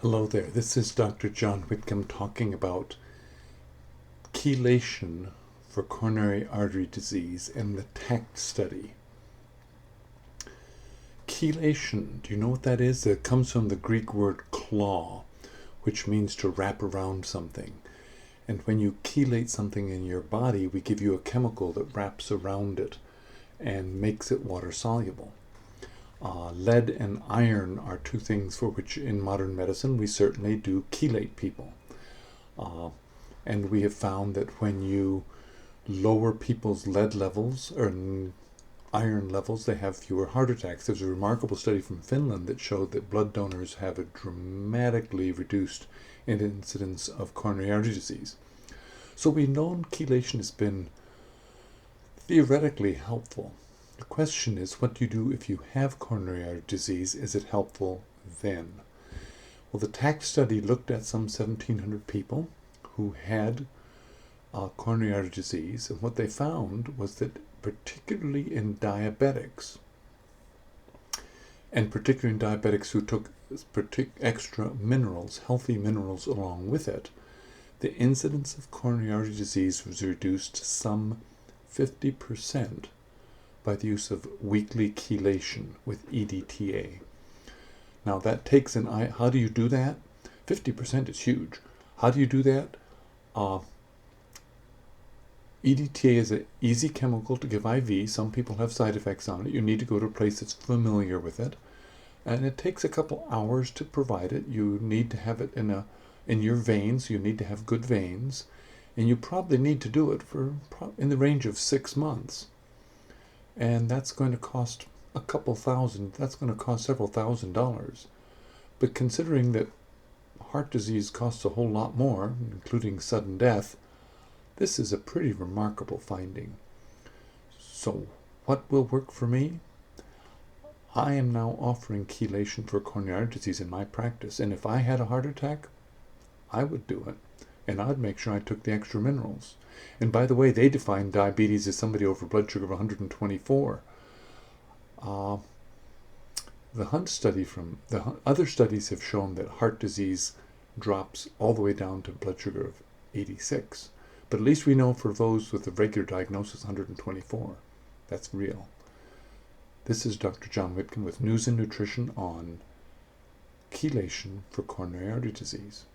Hello there, this is Dr. John Whitcomb talking about chelation for coronary artery disease and the TACT study. Chelation, do you know what that is? It comes from the Greek word claw, which means to wrap around something. And when you chelate something in your body, we give you a chemical that wraps around it and makes it water soluble. Lead and iron are two things for which in modern medicine we certainly do chelate people. And we have found that when you lower people's lead levels or iron levels, they have fewer heart attacks. There's a remarkable study from Finland that showed that blood donors have a dramatically reduced incidence of coronary artery disease. So we've known chelation has been theoretically helpful. The question is, what do you do if you have coronary artery disease? Is it helpful then? Well, the TACT study looked at some 1,700 people who had coronary artery disease, and what they found was that particularly in diabetics, and particularly in diabetics who took extra minerals, healthy minerals along with it, the incidence of coronary artery disease was reduced some 50% by the use of weekly chelation with EDTA. Now that takes how do you do that? 50% is huge. How do you do that? EDTA is an easy chemical to give IV. Some people have side effects on it. You need to go to a place that's familiar with it. And it takes a couple hours to provide it. You need to have it in your veins. You need to have good veins. And you probably need to do it for in the range of 6 months. And that's going to cost a couple thousand. That's going to cost several $1,000s. But considering that heart disease costs a whole lot more, including sudden death, this is a pretty remarkable finding. So, what will work for me? I am now offering chelation for coronary artery disease in my practice, and if I had a heart attack, I would do it. And I'd make sure I took the extra minerals. And by the way, they define diabetes as somebody over blood sugar of 124. The Hunt study other studies have shown that heart disease drops all the way down to blood sugar of 86. But at least we know for those with a regular diagnosis, 124. That's real. This is Dr. John Whitcomb with News and Nutrition on chelation for coronary artery disease.